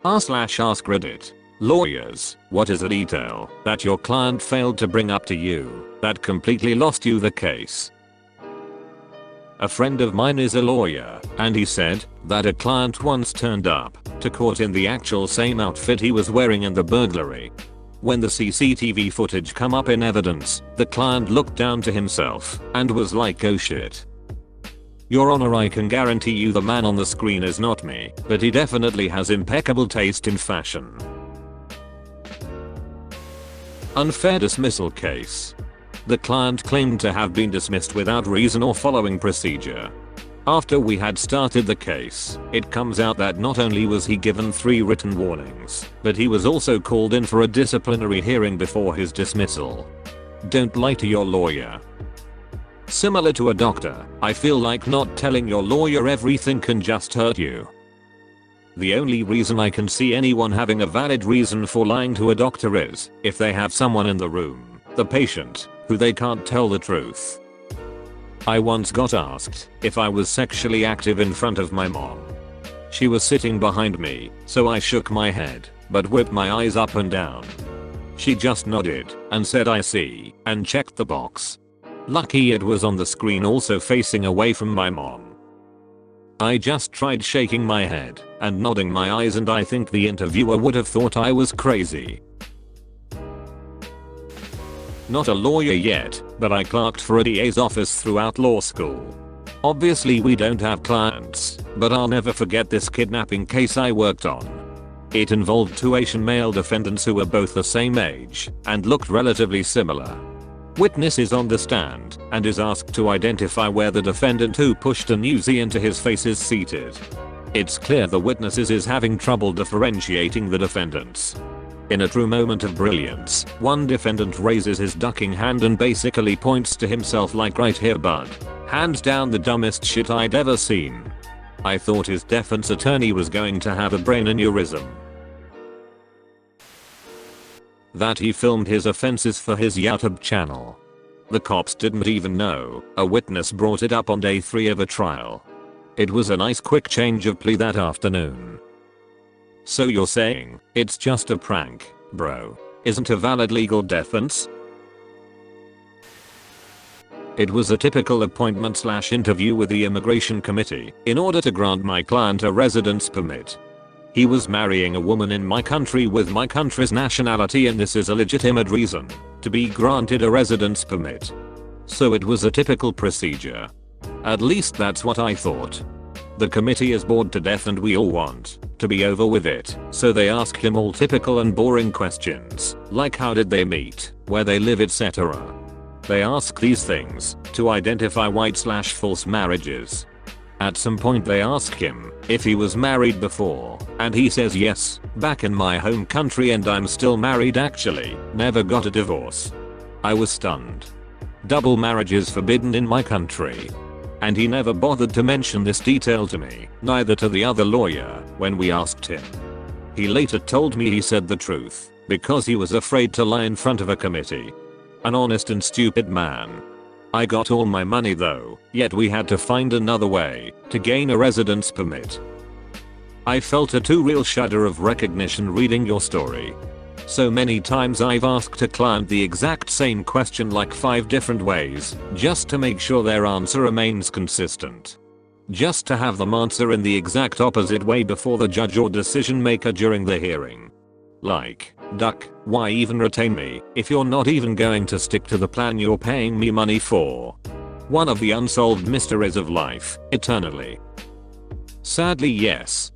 r/AskReddit. Lawyers, what is a detail that your client failed to bring up to you that completely lost you the case? A friend of mine is a lawyer, and he said that a client once turned up to court in the actual same outfit he was wearing in the burglary. When the CCTV footage come up in evidence, the client looked down to himself and was like, "Oh shit. Your Honor, I can guarantee you the man on the screen is not me, but he definitely has impeccable taste in fashion." Unfair dismissal case. The client claimed to have been dismissed without reason or following procedure. After we had started the case, it comes out that not only was he given 3 written warnings, but he was also called in for a disciplinary hearing before his dismissal. Don't lie to your lawyer. Similar to a doctor, I feel like not telling your lawyer everything can just hurt you. The only reason I can see anyone having a valid reason for lying to a doctor is if they have someone in the room, the patient, who they can't tell the truth. I once got asked if I was sexually active in front of my mom. She was sitting behind me, so I shook my head, but whipped my eyes up and down. She just nodded and said I see, and checked the box. Lucky it was on the screen also facing away from my mom. I just tried shaking my head and nodding my eyes, and I think the interviewer would have thought I was crazy. Not a lawyer yet, but I clerked for a DA's office throughout law school. Obviously we don't have clients, but I'll never forget this kidnapping case I worked on. It involved 2 Asian male defendants who were both the same age and looked relatively similar. Witness is on the stand and is asked to identify where the defendant who pushed a newsie into his face is seated. It's clear the witness is having trouble differentiating the defendants. In a true moment of brilliance, one defendant raises his ducking hand and basically points to himself like, "Right here, bud. Hands down the dumbest shit I'd ever seen." I thought his defense attorney was going to have a brain aneurysm. That he filmed his offenses for his YouTube channel. The cops didn't even know. A witness brought it up on day 3 of a trial. It was a nice quick change of plea that afternoon. So you're saying it's just a prank, bro? Isn't a valid legal defense? It was a typical appointment/interview with the immigration committee in order to grant my client a residence permit. He was marrying a woman in my country with my country's nationality, and this is a legitimate reason to be granted a residence permit. So it was a typical procedure. At least that's what I thought. The committee is bored to death and we all want to be over with it, so they asked him all typical and boring questions, like how did they meet, where they live, etc. They ask these things to identify white/false marriages. At some point they ask him if he was married before, and he says yes, back in my home country, and I'm still married actually, never got a divorce. I was stunned. Double marriage is forbidden in my country. And he never bothered to mention this detail to me, neither to the other lawyer, when we asked him. He later told me he said the truth because he was afraid to lie in front of a committee. An honest and stupid man. I got all my money though, yet we had to find another way to gain a residence permit. I felt a too real shudder of recognition reading your story. So many times I've asked a client the exact same question like 5 different ways, just to make sure their answer remains consistent. Just to have them answer in the exact opposite way before the judge or decision maker during the hearing. Like, "Duck, why even retain me if you're not even going to stick to the plan you're paying me money for?" One of the unsolved mysteries of life, eternally. Sadly, yes.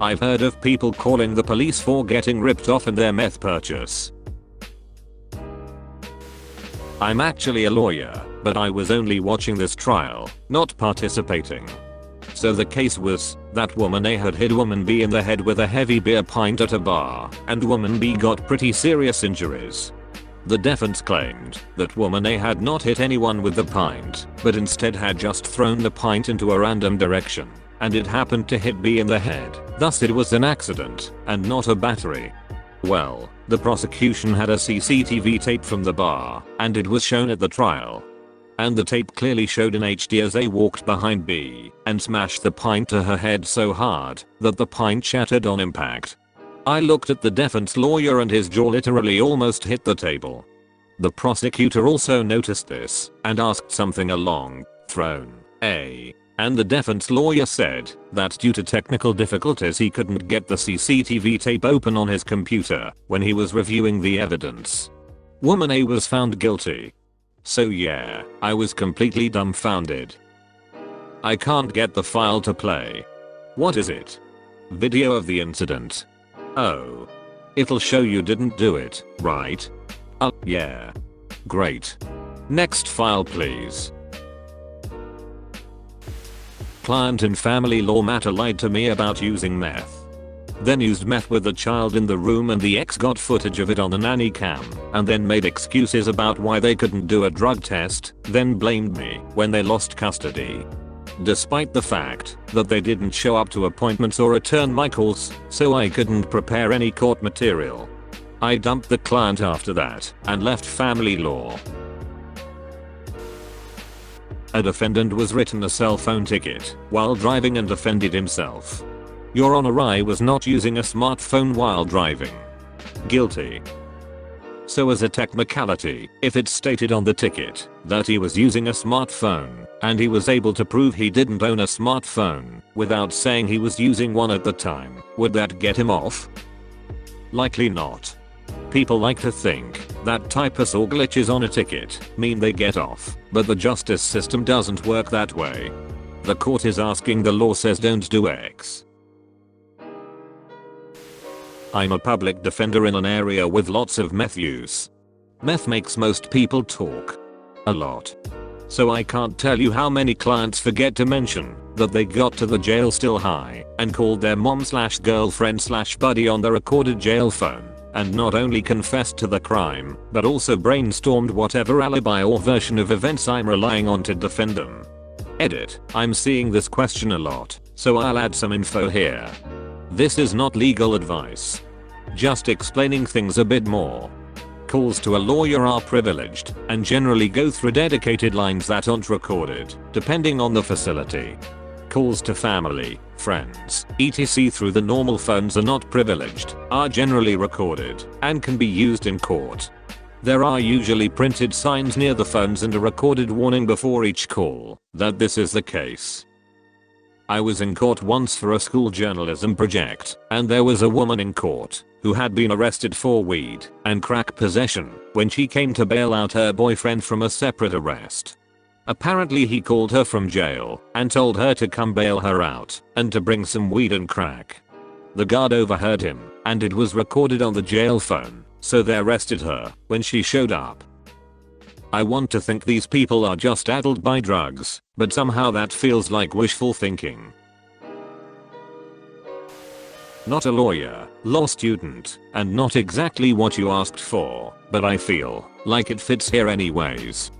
I've heard of people calling the police for getting ripped off in their meth purchase. I'm actually a lawyer, but I was only watching this trial, not participating. So the case was that woman A had hit woman B in the head with a heavy beer pint at a bar, and woman B got pretty serious injuries. The defense claimed that woman A had not hit anyone with the pint, but instead had just thrown the pint into a random direction, and it happened to hit B in the head, thus it was an accident, and not a battery. Well, the prosecution had a CCTV tape from the bar, and it was shown at the trial. And the tape clearly showed in HD as A walked behind B and smashed the pint to her head so hard that the pint shattered on impact. I looked at the defense lawyer and his jaw literally almost hit the table. The prosecutor also noticed this and asked something along thrown A. And the defense lawyer said that due to technical difficulties he couldn't get the CCTV tape open on his computer when he was reviewing the evidence. Woman A was found guilty. So yeah, I was completely dumbfounded. I can't get the file to play. What is it? Video of the incident. Oh. It'll show you didn't do it, right? Yeah. Great. Next file please. Client in family law matter lied to me about using meth. Then used meth with the child in the room and the ex got footage of it on the nanny cam and then made excuses about why they couldn't do a drug test, then blamed me when they lost custody. Despite the fact that they didn't show up to appointments or return my calls, so I couldn't prepare any court material. I dumped the client after that and left family law. A defendant was written a cell phone ticket while driving and defended himself. Your Honor, I was not using a smartphone while driving. Guilty. So as a technicality, if it's stated on the ticket that he was using a smartphone and he was able to prove he didn't own a smartphone without saying he was using one at the time, would that get him off? Likely not. People like to think that typos or glitches on a ticket mean they get off, but the justice system doesn't work that way. The court is asking, the law says don't do X. I'm a public defender in an area with lots of meth use. Meth makes most people talk. A lot. So I can't tell you how many clients forget to mention that they got to the jail still high and called their mom/girlfriend/buddy on the recorded jail phone and not only confessed to the crime but also brainstormed whatever alibi or version of events I'm relying on to defend them. Edit. I'm seeing this question a lot, so I'll add some info here. This is not legal advice. Just explaining things a bit more. Calls to a lawyer are privileged and generally go through dedicated lines that aren't recorded, depending on the facility. Calls to family, friends, etc. through the normal phones are not privileged, are generally recorded, and can be used in court. There are usually printed signs near the phones and a recorded warning before each call that this is the case. I was in court once for a school journalism project, and there was a woman in court who had been arrested for weed and crack possession when she came to bail out her boyfriend from a separate arrest. Apparently he called her from jail and told her to come bail her out and to bring some weed and crack. The guard overheard him and it was recorded on the jail phone, so they arrested her when she showed up. I want to think these people are just addled by drugs, but somehow that feels like wishful thinking. Not a lawyer, law student, and not exactly what you asked for, but I feel like it fits here anyways.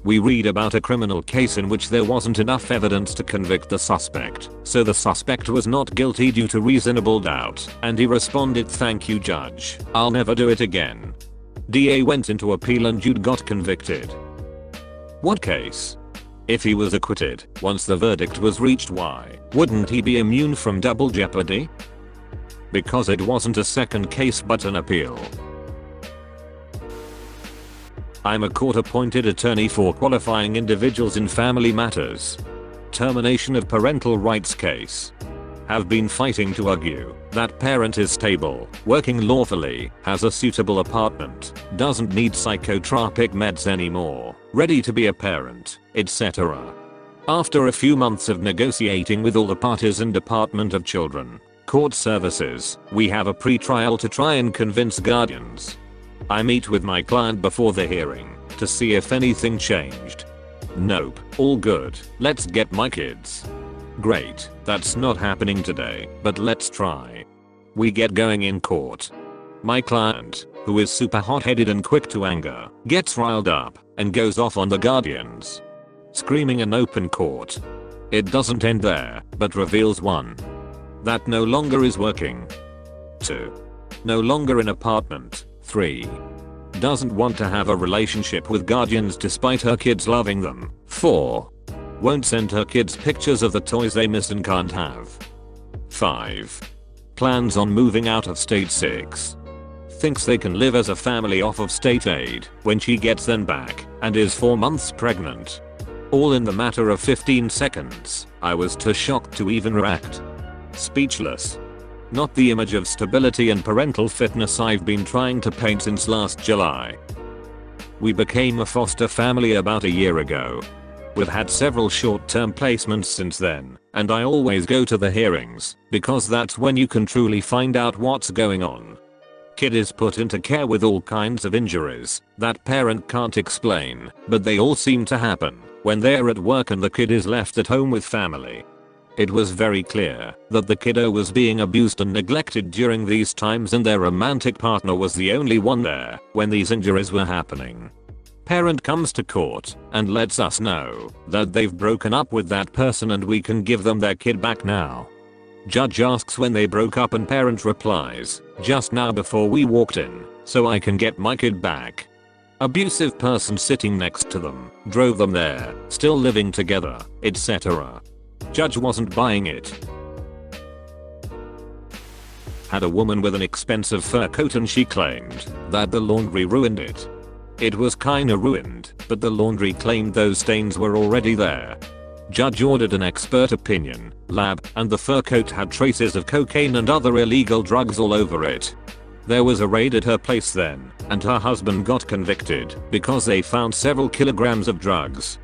We read about a criminal case in which there wasn't enough evidence to convict the suspect, so the suspect was not guilty due to reasonable doubt, and he responded, "Thank you, judge, I'll never do it again." DA went into appeal and Jude got convicted. What case? If he was acquitted once the verdict was reached, why wouldn't he be immune from double jeopardy? Because it wasn't a second case but an appeal. I'm a court-appointed attorney for qualifying individuals in family matters. Termination of parental rights case. Have been fighting to argue that parent is stable, working lawfully, has a suitable apartment, doesn't need psychotropic meds anymore, ready to be a parent, etc. After a few months of negotiating with all the parties and Department of Children, Court Services, we have a pre-trial to try and convince guardians. I meet with my client before the hearing to see if anything changed. Nope, all good, let's get my kids. Great, that's not happening today, but let's try. We get going in court. My client, who is super hot-headed and quick to anger, gets riled up and goes off on the guardians. Screaming in open court. It doesn't end there, but reveals 1. That no longer is working. 2. No longer in apartment. 3. Doesn't want to have a relationship with guardians despite her kids loving them. 4. Won't send her kids pictures of the toys they miss and can't have. 5. Plans on moving out of state 6. Thinks they can live as a family off of state aid when she gets them back and is 4 months pregnant. All in the matter of 15 seconds. I was too shocked to even react. Speechless. Not the image of stability and parental fitness I've been trying to paint since last July. We became a foster family about a year ago. We've had several short-term placements since then, and I always go to the hearings because that's when you can truly find out what's going on. Kid is put into care with all kinds of injuries that parent can't explain, but they all seem to happen when they're at work and the kid is left at home with family. It was very clear that the kiddo was being abused and neglected during these times, and their romantic partner was the only one there when these injuries were happening. Parent comes to court and lets us know that they've broken up with that person and we can give them their kid back now. Judge asks when they broke up and parent replies, just now before we walked in, so I can get my kid back. Abusive person sitting next to them drove them there, still living together, etc. Judge wasn't buying it. Had a woman with an expensive fur coat and she claimed that the laundry ruined it. It was kinda ruined, but the laundry claimed those stains were already there. Judge ordered an expert opinion lab, and the fur coat had traces of cocaine and other illegal drugs all over it. There was a raid at her place then, and her husband got convicted because they found several kilograms of drugs.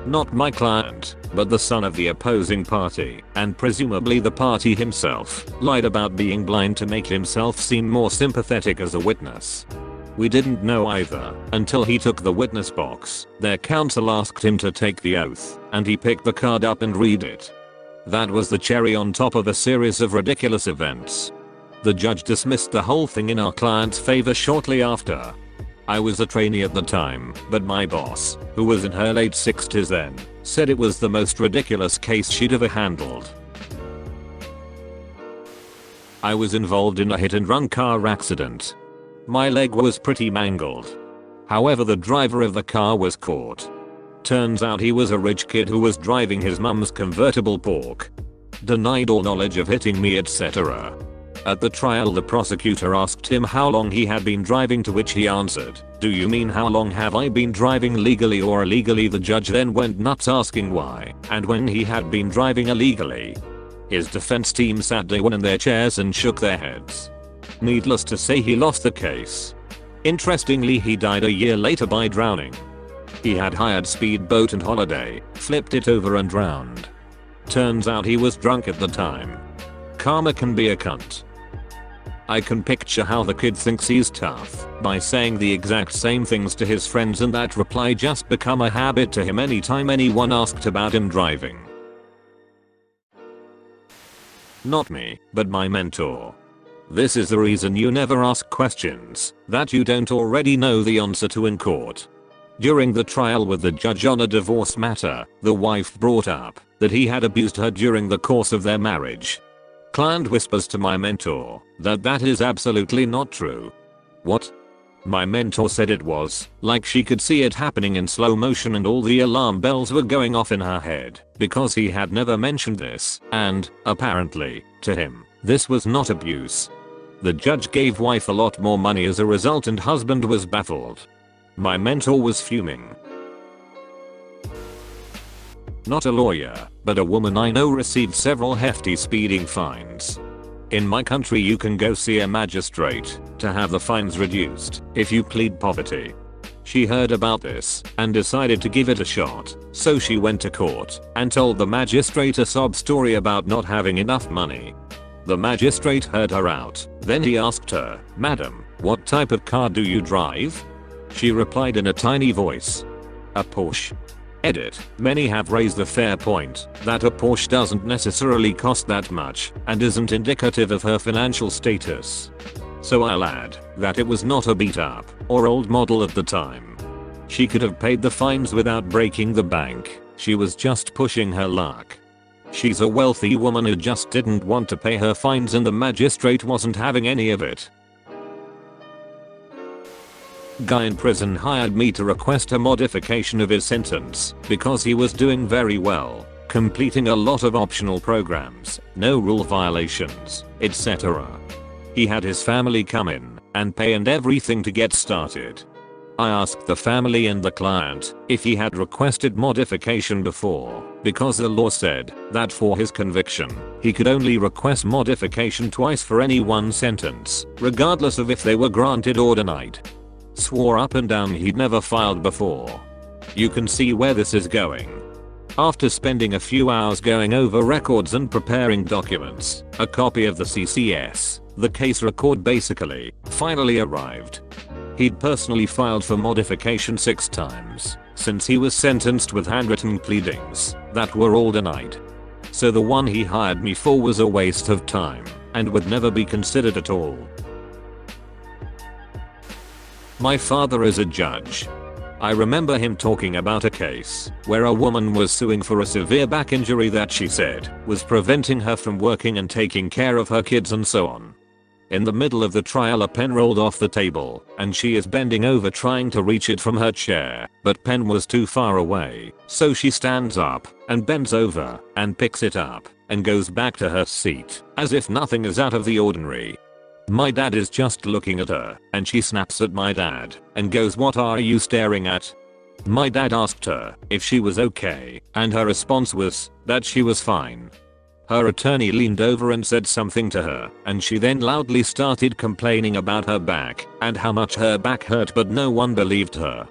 Not my client, but the son of the opposing party, and presumably the party himself, lied about being blind to make himself seem more sympathetic as a witness. We didn't know either until he took the witness box. Their counsel asked him to take the oath, and he picked the card up and read it. That was the cherry on top of a series of ridiculous events. The judge dismissed the whole thing in our client's favor shortly after. I was a trainee at the time, but my boss, who was in her late 60s then, said it was the most ridiculous case she'd ever handled. I was involved in a hit-and-run car accident. My leg was pretty mangled. However, the driver of the car was caught. Turns out he was a rich kid who was driving his mum's convertible Porsche. Denied all knowledge of hitting me, etc. At the trial, the prosecutor asked him how long he had been driving, to which he answered, "Do you mean how long have I been driving legally or illegally?" The judge then went nuts asking why and when he had been driving illegally. His defense team sat down in their chairs and shook their heads. Needless to say, he lost the case. Interestingly, he died a year later by drowning. He had hired speedboat and holiday, flipped it over and drowned. Turns out he was drunk at the time. Karma can be a cunt. I can picture how the kid thinks he's tough by saying the exact same things to his friends, and that reply just become a habit to him anytime anyone asked about him driving. Not me, but my mentor. This is the reason you never ask questions that you don't already know the answer to in court. During the trial with the judge on a divorce matter, the wife brought up that he had abused her during the course of their marriage. Client whispers to my mentor that is absolutely not true. What? My mentor said it was, like she could see it happening in slow motion and all the alarm bells were going off in her head because he had never mentioned this, and, apparently, to him, this was not abuse. The judge gave wife a lot more money as a result and husband was baffled. My mentor was fuming. Not a lawyer, but a woman I know received several hefty speeding fines. In my country you can go see a magistrate to have the fines reduced if you plead poverty. She heard about this and decided to give it a shot, so she went to court and told the magistrate a sob story about not having enough money. The magistrate heard her out, then he asked her, "Madam, what type of car do you drive?" She replied in a tiny voice, "A Porsche." Edit. Many have raised the fair point that a Porsche doesn't necessarily cost that much and isn't indicative of her financial status. So I'll add that it was not a beat up or old model at the time. She could have paid the fines without breaking the bank. She was just pushing her luck. She's a wealthy woman who just didn't want to pay her fines, and the magistrate wasn't having any of it. Guy in prison hired me to request a modification of his sentence because he was doing very well, completing a lot of optional programs, no rule violations, etc. He had his family come in and pay and everything to get started. I asked the family and the client if he had requested modification before, because the law said that for his conviction, he could only request modification twice for any one sentence, regardless of if they were granted or denied. Swore up and down he'd never filed before. You can see where this is going. After spending a few hours going over records and preparing documents, a copy of the CCS, the case record basically, finally arrived. He'd personally filed for modification 6 times, since he was sentenced with handwritten pleadings that were all denied. So the one he hired me for was a waste of time, and would never be considered at all. My father is a judge. I remember him talking about a case where a woman was suing for a severe back injury that she said was preventing her from working and taking care of her kids and so on. In the middle of the trial a pen rolled off the table and she is bending over trying to reach it from her chair, but pen was too far away, so she stands up and bends over and picks it up and goes back to her seat as if nothing is out of the ordinary. My dad is just looking at her and she snaps at my dad and goes, "What are you staring at?" My dad asked her if she was okay and her response was that she was fine. Her attorney leaned over and said something to her and she then loudly started complaining about her back and how much her back hurt, but no one believed her.